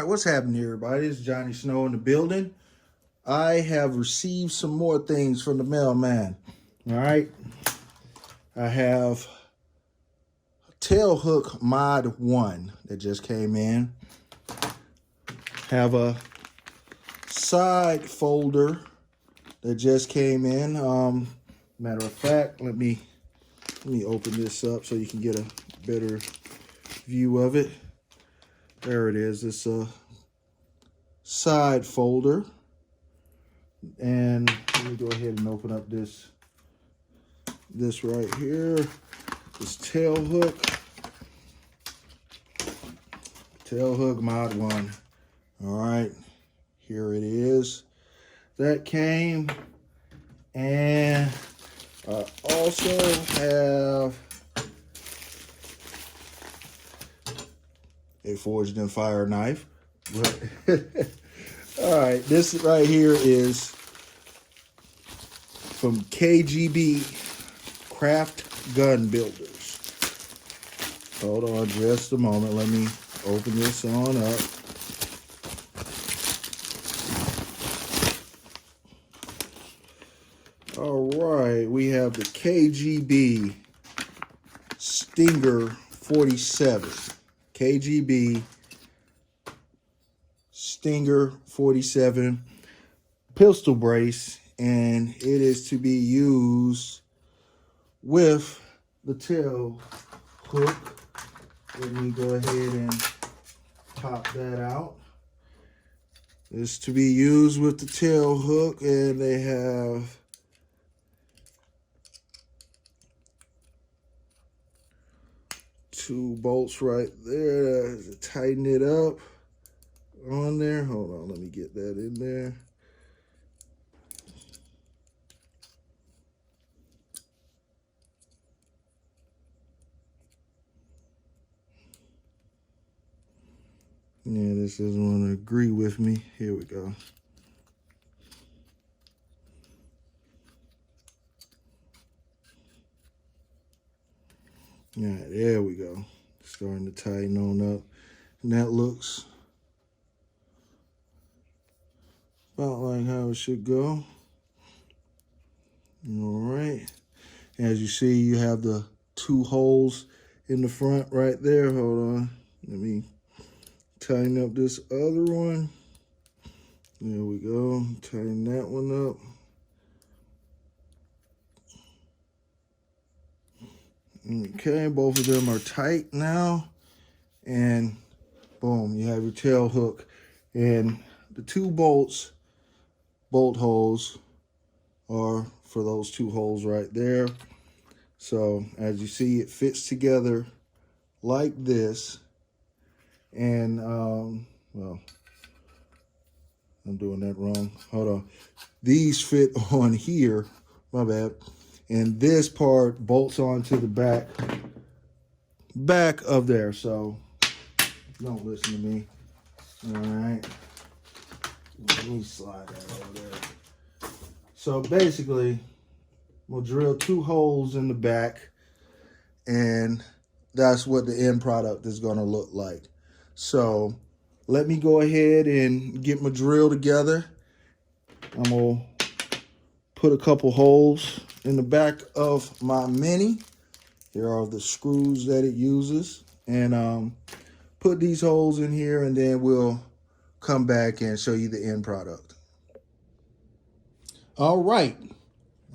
right, what's happening, everybody? It's Johnny Snow in the building. I have received some more things from the mailman. All right, I have Tailhook Mod 1 that just came in. Have a side folder that just came in. Matter of fact, let me open this up so you can get a better view of it. There it is. It's a side folder. And let me go ahead and open up this right here. This Tailhook Mod 1. All right, here it is. That came, and I also have a forged and fire knife. All right, this right here is from KGB, Kraft Gun Builders. Hold on just a moment. Let me open this on up. All right, we have the KGB Stinger 47. KGB Stinger 47 pistol brace, and it is to be used with the tail hook. Let me go ahead and pop that out. It's to be used with the tail hook, and they have two bolts right there to tighten it up on there. Hold on, let me get that in there. Yeah, this doesn't want to agree with me. Here we go. All right, there we go. Starting to tighten on up. And that looks about like how it should go. All right. As you see, you have the two holes in the front right there. Hold on. Let me tighten up this other one. There we go. Tighten that one up. Okay, both of them are tight now. And boom, you have your tail hook. And the two bolt holes are for those two holes right there. So as you see, it fits together like this. And well, I'm doing that wrong. Hold on. These fit on here. My bad. And this part bolts onto the back of there. So don't listen to me. All right. Let me slide that over there. So basically, we'll drill two holes in the back, and that's what the end product is going to look like. So let me go ahead and get my drill together. I'm going to put a couple holes in the back of my Mini. Here are the screws that it uses. And put these holes in here, and then we'll come back and show you the end product. All right,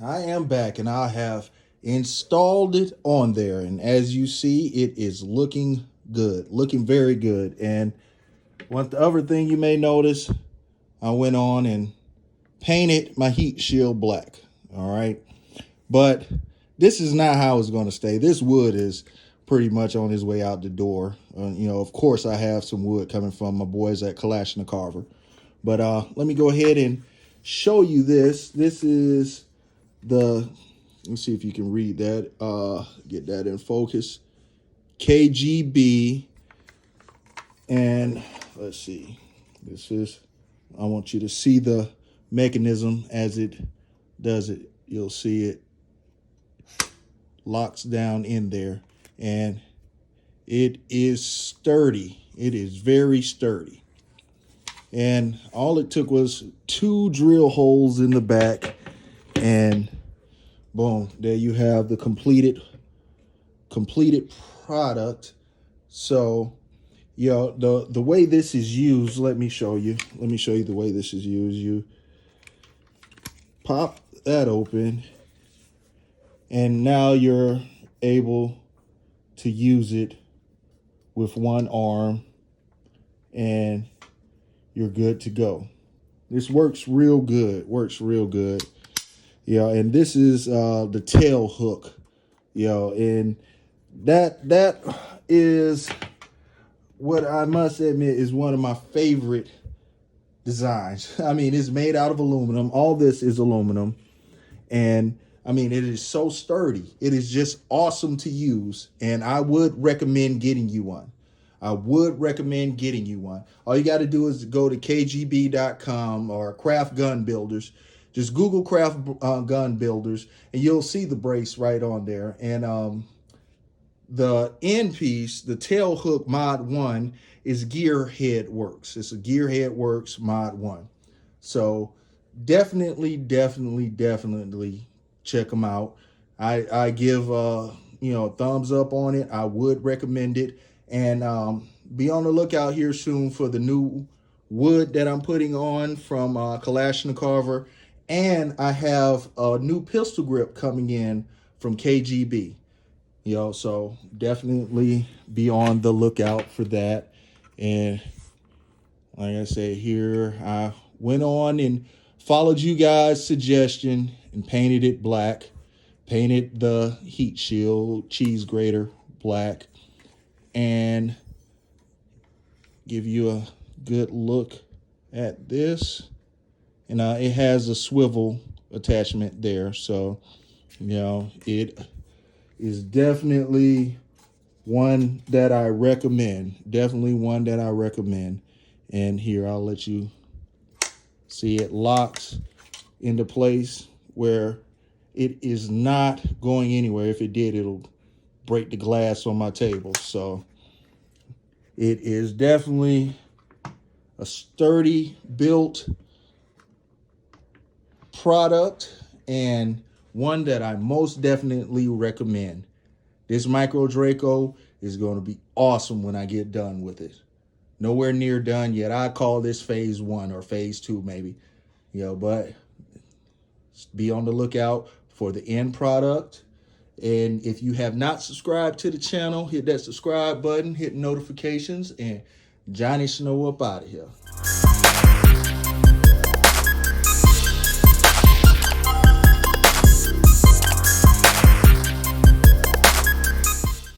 I am back, and I have installed it on there. And as you see, it is looking good, looking very good. And one other thing you may notice, I went on and painted my heat shield black. All right, but this is not how it's going to stay. This wood is pretty much on his way out the door. You know, of course, I have some wood coming from my boys at Kalashnicarver. But let me go ahead and show you this. This is the, let's see if you can read that. Get that in focus. KGB. And let's see. This is, I want you to see the mechanism as it does it. You'll see it locks down in there, and it is sturdy. It is very sturdy. And all it took was 2 drill holes in the back, and boom, there you have the completed product. So, you know, the way this is used, let me show you the way this is used. You pop that open, and now you're able to use it with one arm, and you're good to go. This works real good, Yeah, and this is the tail hook, and that is what I must admit is one of my favorite designs. I mean, it's made out of aluminum. All this is aluminum. And I mean, it is so sturdy. It is just awesome to use. And I would recommend getting you one. All you got to do is go to KGB.com or Kraft Gun Builders. Just Google Kraft Gun Builders, and you'll see the brace right on there. And the end piece, the Tailhook Mod 1, is Gearhead Works. It's a Gearhead Works Mod 1. So definitely check them out. I give a thumbs up on it. I would recommend it. And be on the lookout here soon for the new wood that I'm putting on from Kalashnicarver. And I have a new pistol grip coming in from KGB. So definitely be on the lookout for that. And like I said here, I went on and followed you guys' suggestion and painted it black. Painted the heat shield, cheese grater, black. And give you a good look at this. And it has a swivel attachment there. So, it is definitely one that I recommend. And here, I'll let you see it locks into place where it is not going anywhere. If it did, it'll break the glass on my table. So it is definitely a sturdy built product, and one that I most definitely recommend. This Micro Draco is going to be awesome when I get done with it. Nowhere near done yet. I call this phase 1 or phase 2 maybe. But be on the lookout for the end product. And if you have not subscribed to the channel, hit that subscribe button, hit notifications, and Johnny Snow up out of here.